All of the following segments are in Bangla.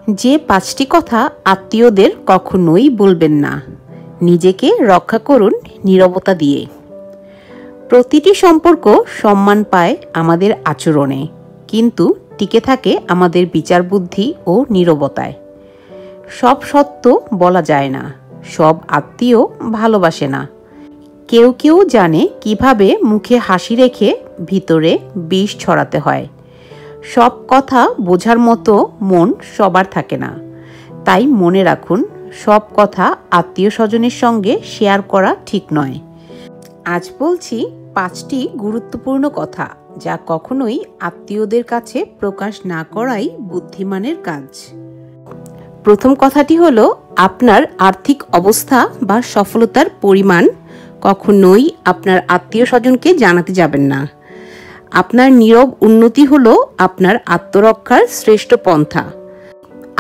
যে 5টি কথা আত্মীয়দের কখনোই বলবেন না। নিজেকে রক্ষা করুন নীরবতা দিয়ে। প্রতিটি সম্পর্ক সম্মান পায় আমাদের আচরণে, কিন্তু টিকে থাকে আমাদের বিচার বুদ্ধি ও নীরবতায়। সব সত্য বলা যায় না, সব আত্মীয় ভালোবাসে না। কেউ কেউ জানে কিভাবে মুখে হাসি রেখে ভিতরে বিষ ছড়াতে হয়। সব কথা বোঝার মতো মন সবার থাকে না। তাই মনে রাখুন, সব কথা আত্মীয় স্বজনের সঙ্গে শেয়ার করা ঠিক নয়। আজ বলছি 5টি গুরুত্বপূর্ণ কথা, যা কখনোই আত্মীয়দের কাছে প্রকাশ না করাই বুদ্ধিমানের কাজ। প্রথম কথাটি হলো, আপনার আর্থিক অবস্থা বা সফলতার পরিমাণ কখনোই আপনার আত্মীয় স্বজনকে জানাতে যাবেন না। আপনার নীরব উন্নতি হলো আপনার আত্মরক্ষার শ্রেষ্ঠ পন্থা।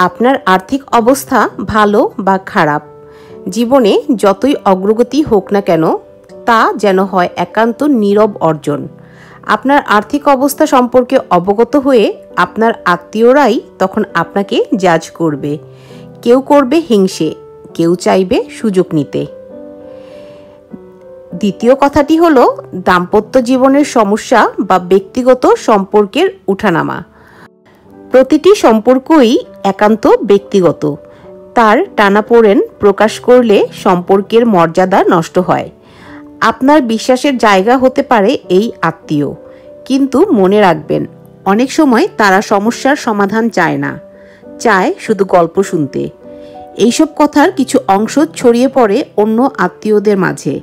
আপনার আর্থিক অবস্থা ভালো বা খারাপ, জীবনে যতই অগ্রগতি হোক না কেন, তা যেন হয় একান্ত নীরব অর্জন। আপনার আর্থিক অবস্থা সম্পর্কে অবগত হয়ে আপনার আত্মীয়রাই তখন আপনাকে জাজ করবে। কেউ করবে হিংসে, কেউ চাইবে সুযোগ নিতে। দ্বিতীয় কথাটি হলো, দাম্পত্য জীবনের সমস্যা বা ব্যক্তিগত সম্পর্কের উঠানামা। প্রতিটি সম্পর্কই একান্ত ব্যক্তিগত। তার টানাপোড়েন প্রকাশ করলে সম্পর্কের মর্যাদা নষ্ট হয়। আপনার বিশ্বাসের জায়গা হতে পারে এই আত্মীয়, কিন্তু মনে রাখবেন, অনেক সময় তারা সমস্যার সমাধান চায় না, চায় শুধু গল্প শুনতে। এইসব কথার কিছু অংশ ছড়িয়ে পড়ে অন্য আত্মীয়দের মাঝে,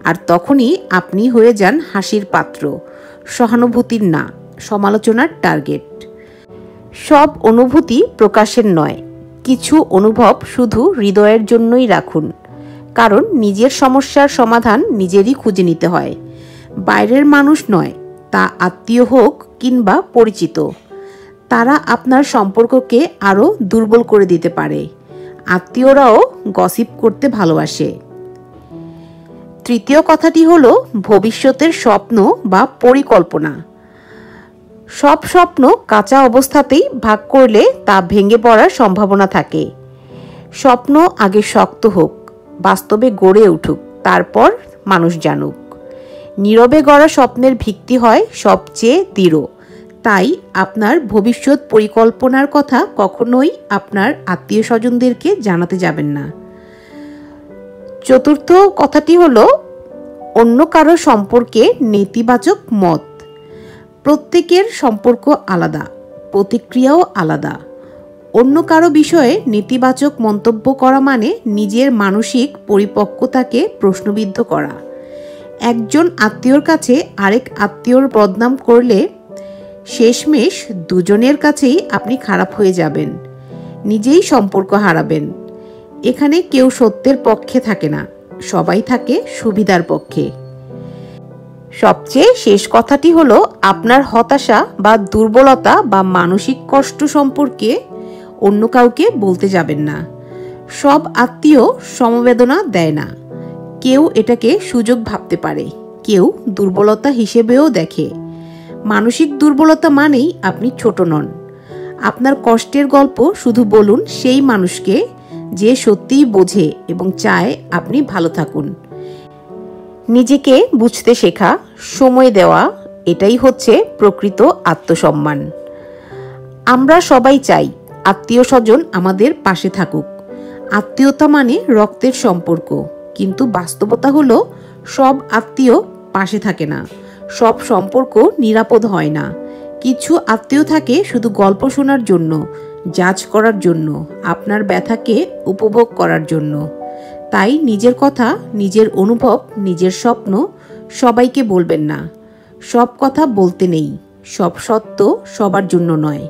আর তখনই আপনি হয়ে যান হাসির পাত্র, সহানুভূতির না, সমালোচনার টার্গেট। সব অনুভূতি প্রকাশের নয়, কিছু অনুভব শুধু হৃদয়ের জন্যই রাখুন, কারণ নিজের সমস্যার সমাধান নিজেরই খুঁজে নিতে হয়। বাইরের মানুষ নয়, তা আত্মীয় হোক কিংবা পরিচিত, তারা আপনার সম্পর্ককে আরও দুর্বল করে দিতে পারে। আত্মীয়রাও গসিপ করতে ভালোবাসে। তৃতীয় কথাটি হলো, ভবিষ্যতের স্বপ্ন বা পরিকল্পনা। সব স্বপ্ন কাঁচা অবস্থাতেই ভাগ করলে তা ভেঙে পড়ার সম্ভাবনা থাকে। স্বপ্ন আগে শক্ত হোক, বাস্তবে গড়ে উঠুক, তারপর মানুষ জানুক। নীরবে গড়া স্বপ্নের ভিত্তি হয় সবচেয়ে দৃঢ়। তাই আপনার ভবিষ্যৎ পরিকল্পনার কথা কখনোই আপনার আত্মীয় স্বজনদেরকে জানাতে যাবেন না। চতুর্থ কথাটি হলো, অন্য কারো সম্পর্কে নেতিবাচক মত। প্রত্যেকের সম্পর্ক আলাদা, প্রতিক্রিয়াও আলাদা। অন্য কারো বিষয়ে নেতিবাচক মন্তব্য করা মানে নিজের মানসিক পরিপক্কতাকে প্রশ্নবিদ্ধ করা। একজন আত্মীয়র কাছে আরেক আত্মীয়র বদনাম করলে শেষমেশ দুজনের কাছেই আপনি খারাপ হয়ে যাবেন, নিজেই সম্পর্ক হারাবেন। এখানে কেউ সত্যের পক্ষে থাকে না, সবাই থাকে সুবিধার পক্ষে। সবচেয়ে শেষ কথাটি হলো, আপনার হতাশা বা দুর্বলতা বা মানসিক কষ্ট সম্পর্কে অন্য কাউকে বলতে যাবেন না। সব আত্মীয় সমবেদনা দেয় না। কেউ এটাকে সুযোগ ভাবতে পারে, কেউ দুর্বলতা হিসেবেও দেখে। মানসিক দুর্বলতা মানেই আপনি ছোট নন। আপনার কষ্টের গল্প শুধু বলুন সেই মানুষকে, যে সত্যিই বোঝে এবং চায় আপনি ভালো থাকুন। নিজেকে বুঝতে শেখা, সময় দেওয়া, এটাই হচ্ছে প্রকৃত আত্মসম্মান। আমরা সবাই চাই আত্মীয় স্বজন আমাদের পাশে থাকুক। আত্মীয়তা মানে রক্তের সম্পর্ক, কিন্তু বাস্তবতা হলো সব আত্মীয় পাশে থাকে না, সব সম্পর্ক নিরাপদ হয় না। কিছু আত্মীয় থাকে শুধু গল্প শোনার জন্য, জাজ করার জন্য, আপনার ব্যথাকে উপভোগ করার জন্য। তাই নিজের কথা, নিজের অনুভব, নিজের স্বপ্ন সবাইকে বলবেন না। সব কথা বলতে নেই, সব সত্য সবার জন্য নয়।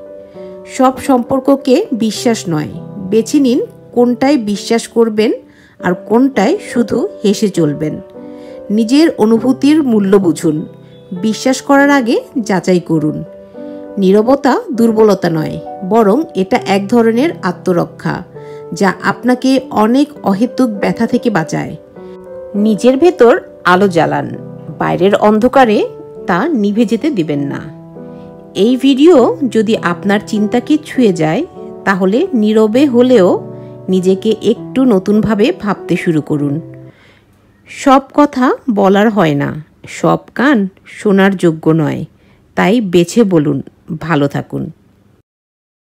সব সম্পর্ককে বিশ্বাস নয়, বেছে নিন কোনটায় বিশ্বাস করবেন আর কোনটায় শুধু হেসে চলবেন। নিজের অনুভূতির মূল্য বুঝুন, বিশ্বাস করার আগে যাচাই করুন। নীরবতা দুর্বলতা নয়, বরং এটা এক ধরনের আত্মরক্ষা, যা আপনাকে অনেক অহেতুক ব্যথা থেকে বাঁচায়। নিজের ভেতর আলো জ্বালান, বাইরের অন্ধকারে তা নিভে যেতে দিবেন না। এই ভিডিও যদি আপনার চিন্তাকে ছুঁয়ে যায়, তাহলে নীরবে হলেও নিজেকে একটু নতুনভাবে ভাবতে শুরু করুন। সব কথা বলার হয় না, সব কান শোনার যোগ্য নয়, তাই বেছে বলুন। ভালো থাকুন।